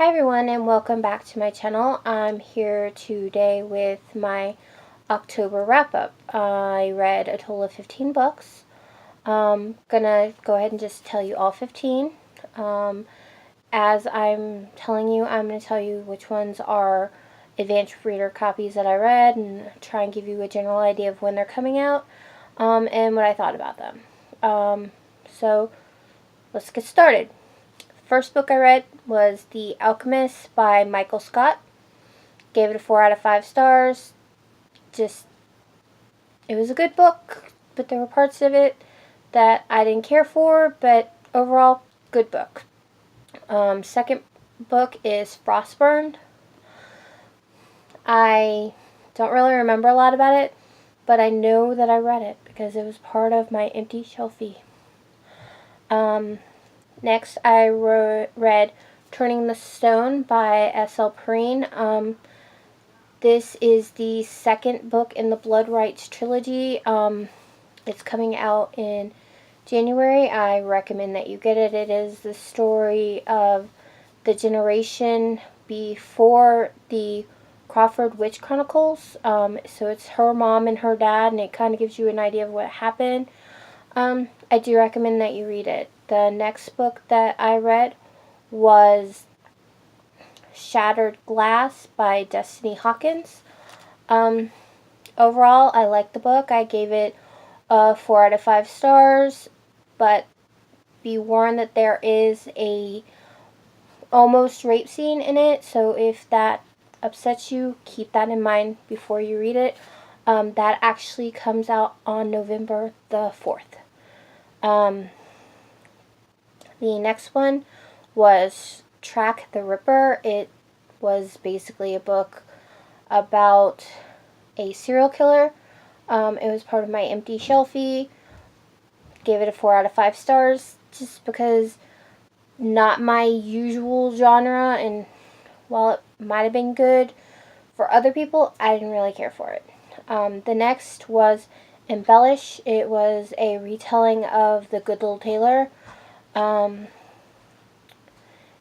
Hi everyone and welcome back to my channel. I'm here today with my October wrap-up. I read a total of 15 books. Gonna go ahead and just tell you all 15. As I'm telling you, I'm going to tell you which ones are advanced reader copies that I read and try and give you a general idea of when they're coming out and what I thought about them. So let's get started. First book I read was The Alchemist by Michael Scott. Gave it a 4 out of 5 stars. It was a good book, but there were parts of it that I didn't care for, but overall, good book. Second book is Frostburned. I don't really remember a lot about it, but I know that I read it because it was part of my empty shelfie. Next, I read Turning the Stone by S.L. Perrine. This is the second book in the Blood Rights trilogy. It's coming out in January. I recommend that you get it. It is the story of the generation before the Crawford Witch Chronicles. So it's her mom and her dad, and it kind of gives you an idea of what happened. I do recommend that you read it. The next book that I read was Shattered Glass by Destiny Hawkins. Overall, I liked the book. I gave it a 4 out of 5 stars, but be warned that there is a almost rape scene in it, so if that upsets you, keep that in mind before you read it. That actually comes out on November the 4th. The next one was Track the Ripper. It was basically a book about a serial killer. It was part of my empty shelfie. Gave it a 4 out of 5 stars just because not my usual genre, and while it might have been good for other people, I didn't really care for it. The next was Embellish. It was a retelling of The Good Little Tailor.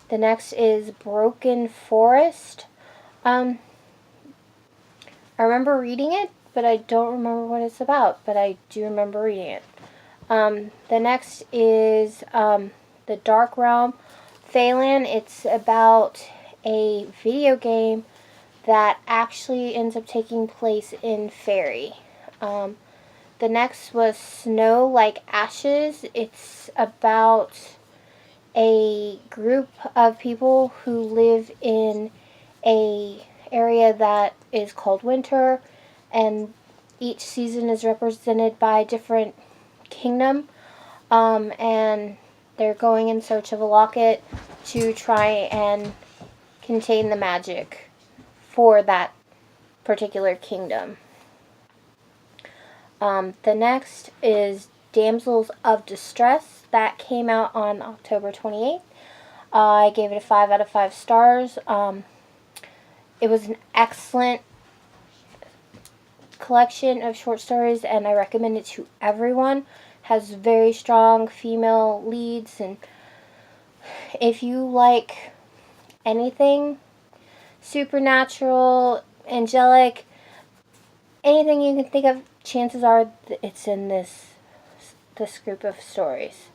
The next is Broken Forest. I remember reading it, but I don't remember what it's about, but I do remember reading it. The next is The Dark Realm, Phelan. It's about a video game that actually ends up taking place in Fairy. The next was Snow Like Ashes. It's about a group of people who live in a area that is called winter, and each season is represented by a different kingdom, and they're going in search of a locket to try and contain the magic for that particular kingdom. The next is Damsels of Distress. That came out on October 28th. I gave it a 5 out of 5 stars. It was an excellent collection of short stories, and I recommend it to everyone. Has very strong female leads, and if you like anything supernatural, angelic, anything you can think of, chances are it's in this group of stories.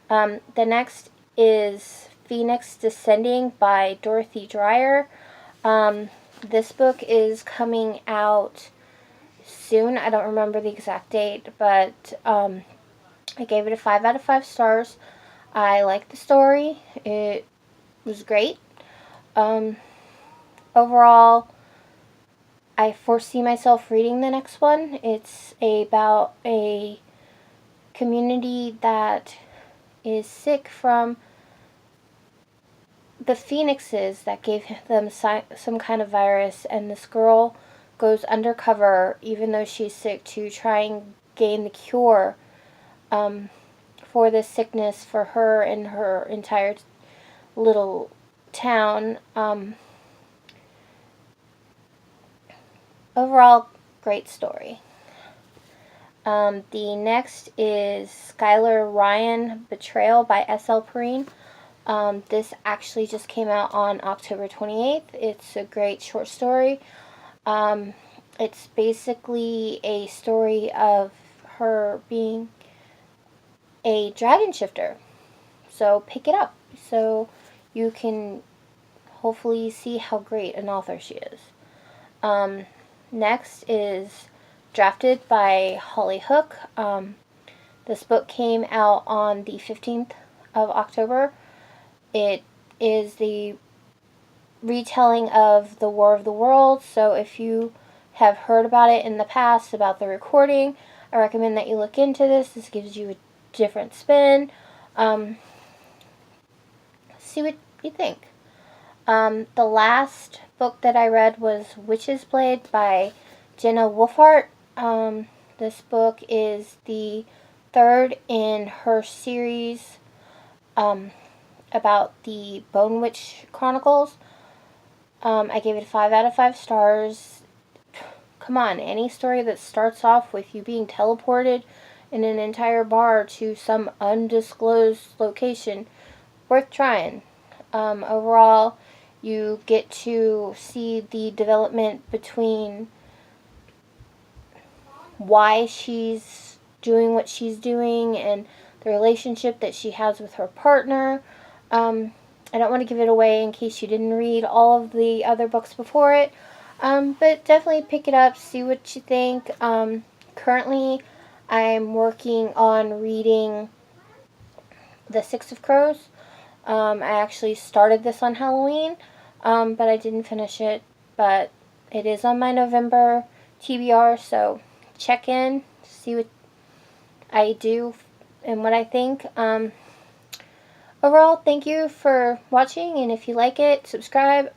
The next is Phoenix Descending by Dorothy Dreyer. This book is coming out soon. I don't remember the exact date, but I gave it a 5 out of 5 stars. I liked the story. It was great. Overall, I foresee myself reading the next one. It's about a community that is sick from the phoenixes that gave them some kind of virus, and this girl goes undercover, even though she's sick, to try and gain the cure for this sickness for her and her entire little town. Overall, great story. The next is Skylar Ryan, Betrayal by S.L. Perrine. This actually just came out on October 28th. It's a great short story. It's basically a story of her being a dragon shifter. So pick it up so you can hopefully see how great an author she is. Next is Drafted by Holly Hook. This book came out on the 15th of October. It is the retelling of the War of the Worlds, so if you have heard about it in the past, about the recording, I recommend that you look into this. This gives you a different spin. See what you think. The last book that I read was Witch's Blade by Jenna Wolfhart. This book is the third in her series about the Bone Witch Chronicles. I gave it a 5 out of 5 stars. Come on, any story that starts off with you being teleported in an entire bar to some undisclosed location, worth trying. Overall, you get to see the development between why she's doing what she's doing and the relationship that she has with her partner. I don't want to give it away in case you didn't read all of the other books before it, but definitely pick it up, see what you think. Currently, I'm working on reading The Six of Crows. I actually started this on Halloween, but I didn't finish it. But it is on my November TBR, so check in, see what I do and what I think. Overall, thank you for watching, and if you like it, subscribe.